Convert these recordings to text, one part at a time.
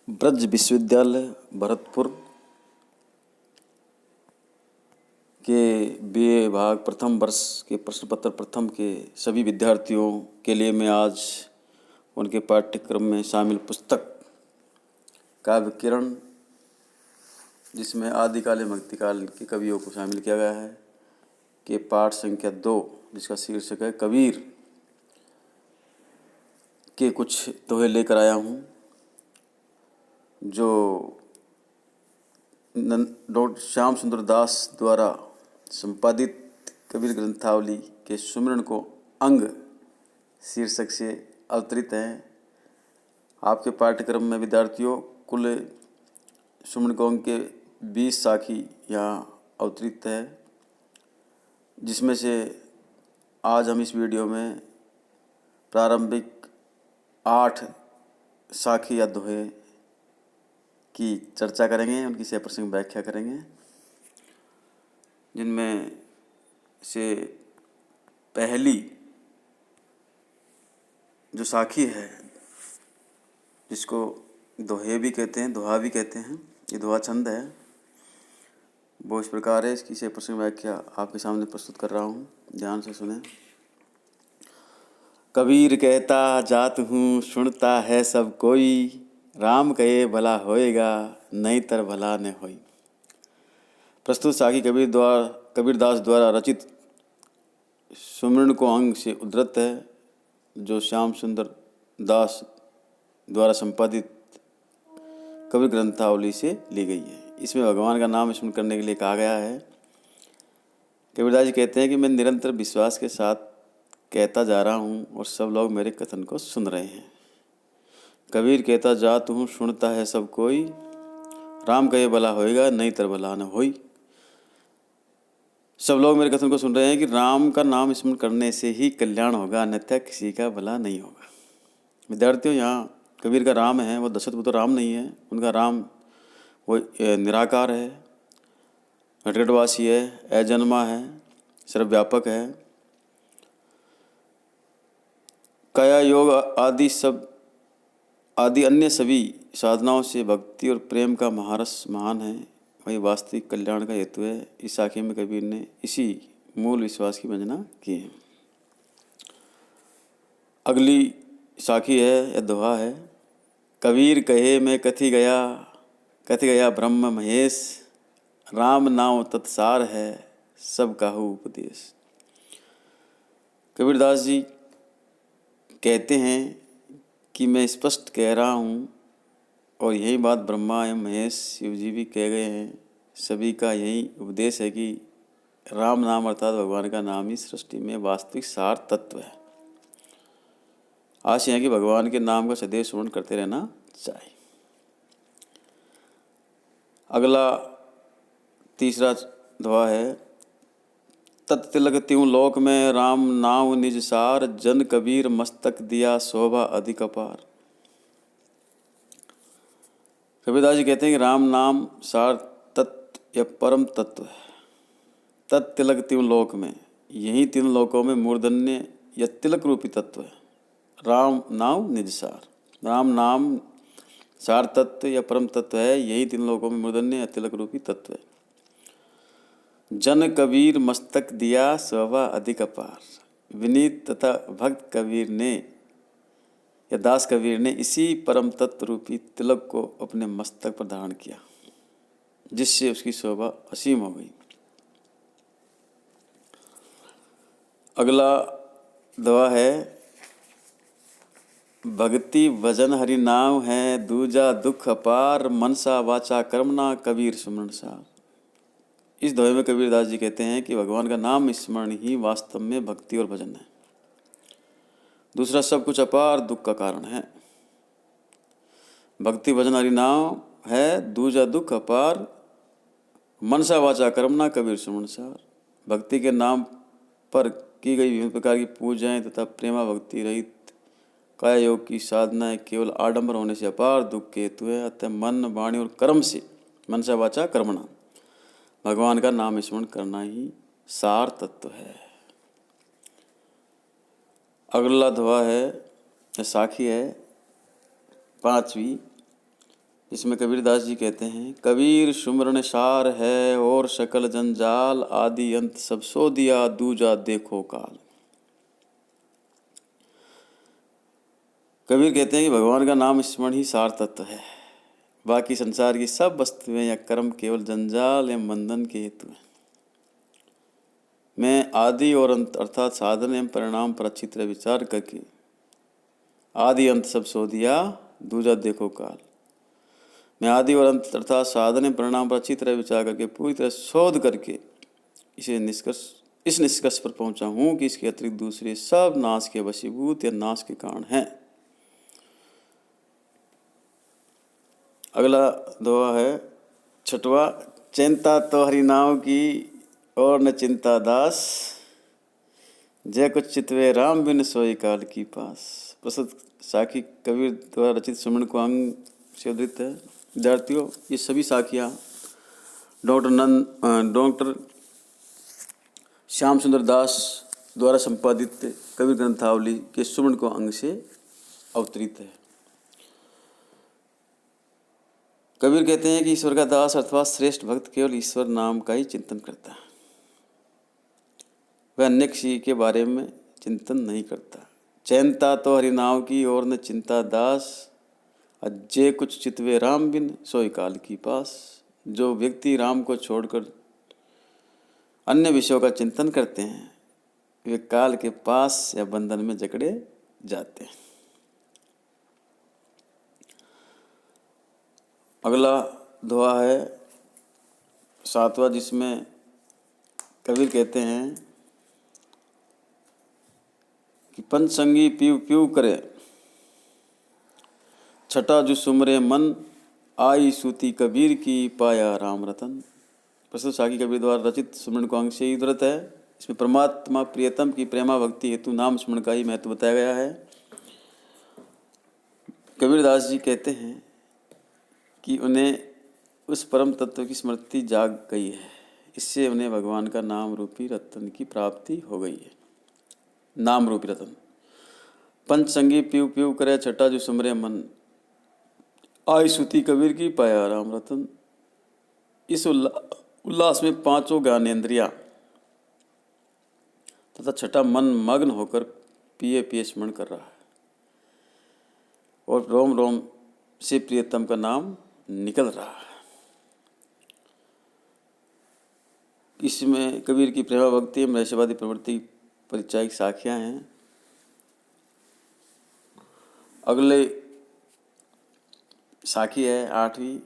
ब्रज विश्वविद्यालय भरतपुर के BA भाग प्रथम वर्ष के प्रश्न पत्र प्रथम के सभी विद्यार्थियों के लिए मैं आज उनके पाठ्यक्रम में शामिल पुस्तक काव्य किरण, जिसमें आदिकाल एवं भक्तिकाल के कवियों को शामिल किया गया है, के पाठ संख्या 2, जिसका शीर्षक है कबीर, के कुछ दोहे लेकर आया हूँ जो डॉक्टर श्याम सुंदर दास द्वारा संपादित कबीर ग्रंथावली के सुमिरन को अंग शीर्षक से अवतरित हैं। आपके पाठ्यक्रम में विद्यार्थियों कुल सुमिरन को अंग के 20 साखी यहाँ अवतरित है, जिसमें से आज हम इस वीडियो में प्रारंभिक 8 साखी या दोहे की चर्चा करेंगे, उनकी सप्रसंग व्याख्या करेंगे, जिनमें से पहली जो साखी है, जिसको दोहे भी कहते हैं, दोहा भी कहते हैं, ये दोहा छंद है, वो इस प्रकार है। इसकी सप्रसंग व्याख्या आपके सामने प्रस्तुत कर रहा हूँ, ध्यान से सुने। कबीर कहता जात हूँ, सुनता है सब कोई, राम कहे भला होएगा, नहीं तर भला न होई। प्रस्तुत साखी कबीरदास द्वारा रचित सुमिरन को अंग से उद्धृत है, जो श्याम सुंदर दास द्वारा संपादित कबीर ग्रंथावली से ली गई है। इसमें भगवान का नाम स्मरण करने के लिए कहा गया है। कबीरदास जी कहते हैं कि मैं निरंतर विश्वास के साथ कहता जा रहा हूँ और सब लोग मेरे कथन को सुन रहे हैं। कबीर कहता जात हूँ, सुनता है सब कोई, राम कहे भला होएगा, नहीं तर भला न होई। सब लोग मेरे कथन को सुन रहे हैं कि राम का नाम स्मरण करने से ही कल्याण होगा, अन्यथा किसी का भला नहीं होगा। विद्यार्थियों, यहाँ कबीर का राम है वो दशरथ राम नहीं है। उनका राम वो निराकार है, घटघटवासी है, अजन्मा है, सर्वव्यापक है। काया योग आदि अन्य सभी साधनाओं से भक्ति और प्रेम का महारस महान है, वही वास्तविक कल्याण का हेतु है। इस साखी में कबीर ने इसी मूल विश्वास की वंदना की है। अगली साखी है या दोहा है। कबीर कहे मैं कथि गया ब्रह्म महेश, राम नाम तत्सार है, सब काहू उपदेश। कबीरदास जी कहते हैं कि मैं स्पष्ट कह रहा हूँ, और यही बात ब्रह्मा एवं महेश शिव जी भी कह गए हैं। सभी का यही उपदेश है कि राम नाम अर्थात भगवान का नाम ही सृष्टि में वास्तविक सार तत्व है। आशय है कि भगवान के नाम का सदैव स्मरण करते रहना चाहिए। अगला तीसरा दोहा है। तत्तिलक त्यों लोक में, राम नाम निज सार, जन कबीर मस्तक दिया शोभा अधिक अपार। कबीरदास जी कहते हैं कि राम नाम सार तत्व या परम तत्व है। तत्तिलक त्यों लोक में, यही तीन लोकों में मूर्धन्य या तिलक रूपी तत्व है। राम नाम निज सार, राम नाम सार तत्व या परम तत्व है, यही तीन लोकों में मूर्धन्य या तिलक रूपी तत्व है। जन कबीर मस्तक दिया शोभा अधिक अपार। विनीत तथा भक्त कबीर ने या दास कबीर ने इसी परम तत्व रूपी तिलक को अपने मस्तक पर धारण किया, जिससे उसकी शोभा असीम हो गई। अगला दोहा है। भक्ति भजन हरि नाम है, दूजा दुख अपार, मनसा वाचा कर्मना कबीर सुमरण सार। इस दोहे में कबीरदास जी कहते हैं कि भगवान का नाम स्मरण ही वास्तव में भक्ति और भजन है। दूसरा सब कुछ अपार दुख का कारण है। भक्ति भजन हरि नाम है, दूजा दुख अपार, मनसा वाचा कर्मना कबीर सुमरण सार। भक्ति के नाम पर की गई विभिन्न प्रकार की पूजाएं तथा प्रेमा भक्ति रहित काया योग की साधनाएं केवल आडंबर होने से अपार दुख के हेतु है। अतः मन वाणी और कर्म से, मनसा वाचा कर्मणा, भगवान का नाम स्मरण करना ही सार तत्व है। अगला दोहा है, साखी है 5वीं। जिसमें कबीरदास जी कहते हैं, कबीर सुमरण सार है और सकल जंजाल, आदि अंत सब सो दिया दूजा देखो काल। कबीर कहते हैं कि भगवान का नाम स्मरण ही सार तत्व है, बाकी संसार की सब वस्तुएं या कर्म केवल जंजाल या बंधन के हेतु हैं। मैं आदि और अंत अर्थात साधन एवं परिणाम पर अच्छी तरह विचार करके आदि अंत सब सो दिया दूजा देखो काल। मैं आदि और अंत अर्थात साधन एवं परिणाम पर अच्छी तरह विचार करके पूरी तरह शोध करके इस निष्कर्ष पर पहुंचा हूं कि इसके अतिरिक्त दूसरे सब नाश के वशीभूत या नाश के कारण हैं। अगला दोहा है 6वां, चिंता तो हरि नाम की और न चिंता दास, जय कुछ चितवे राम बिन सोई काल की पास। प्रस्तुत साखी कबीर द्वारा रचित सुमन को अंग से उद्धृत है। विद्यार्थियों, ये सभी साखियाँ डॉक्टर श्याम सुंदर दास द्वारा संपादित कबीर ग्रंथावली के सुमन को अंग से अवतरित है। कबीर कहते हैं कि ईश्वर का दास अथवा श्रेष्ठ भक्त केवल ईश्वर नाम का ही चिंतन करता है, वह अन्य किसी के बारे में चिंतन नहीं करता। चैनता तो हरि नाम की और न चिंता दास, अज्जे कुछ चितवे राम बिन सोई काल की पास। जो व्यक्ति राम को छोड़कर अन्य विषयों का चिंतन करते हैं, वे काल के पास या बंधन में जकड़े जाते हैं। अगला दोहा है 7वां, जिसमें कबीर कहते हैं कि पंचसंगी पीव पीव करे, छठा जो सुमरे मन, आई सूती कबीर की पाया राम रतन। प्रस्तुत साखी कबीर द्वारा रचित सुमन को अंग से ही उद्धृत है। इसमें परमात्मा प्रियतम की प्रेमा भक्ति हेतु नाम स्मरण का ही महत्व बताया गया है। कबीरदास जी कहते हैं कि उन्हें उस परम तत्व की स्मृति जाग गई है, इससे उन्हें भगवान का नाम रूपी रतन की प्राप्ति हो गई है। नाम रूपी रतन। पंचसंगी पीव पीव करे, छठा जो सुमरे मन, आई सूती कबीर की पाया राम रतन। इस उल्लास में पांचों ज्ञानेंद्रियां तथा छठा मन मग्न होकर पिए पिए स्मरण कर रहा है और रोम रोम से प्रियतम का नाम निकल रहा है। इसमें कबीर की प्रेमा भक्ति एवं रहस्यवादी प्रवृत्ति परिचायक साखियां हैं। अगले साखी है 8वीं,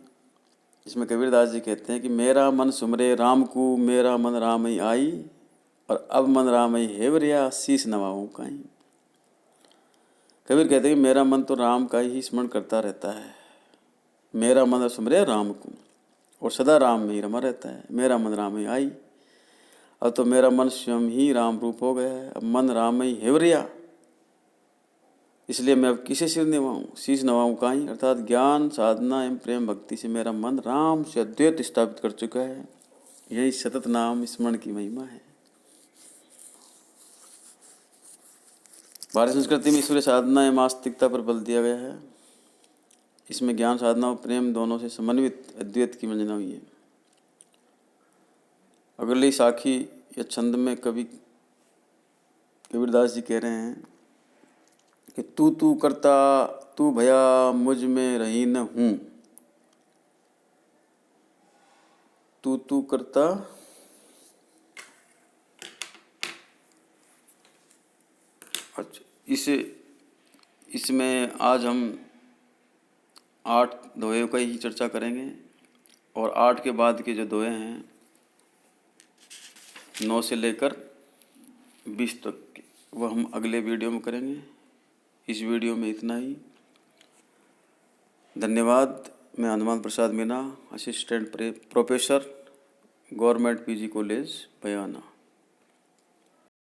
इसमें कबीरदास जी कहते हैं कि मेरा मन सुमरे राम को, मेरा मन राम ही आई, और अब मन राम ही हेवरिया, शीस नवाऊं काई। कबीर कहते हैं कि मेरा मन तो राम का ही स्मरण करता रहता है, मेरा मन सुमरे राम को और सदा राम में ही रमा रहता है। मेरा मन राम ही आई, अब तो मेरा मन स्वयं ही राम रूप हो गया है। अब मन राम ही हेवरिया, इसलिए मैं अब किसे सिर नवाऊं, शीश नवाऊं काई। अर्थात ज्ञान साधना एवं प्रेम भक्ति से मेरा मन राम से अद्वैत स्थापित कर चुका है। यही सतत नाम स्मरण की महिमा है। भारतीय संस्कृति में ईश्वरीय साधना एवं आस्तिकता पर बल दिया गया है। इसमें ज्ञान साधना और प्रेम दोनों से समन्वित अद्वैत की वंदना हुई है। अगली साखी या छंद में कबीरदास जी कह रहे हैं कि तू करता तू भया, मुझ में रही न हूँ। तू करता अच्छा, इसमें आज हम 8 दोहे का ही चर्चा करेंगे और 8 के बाद के जो दोहे हैं 9 से लेकर 20 तक के, वह हम अगले वीडियो में करेंगे। इस वीडियो में इतना ही। धन्यवाद। मैं Hanuman Prasad Meena, assistant professor, government PG college बयाना।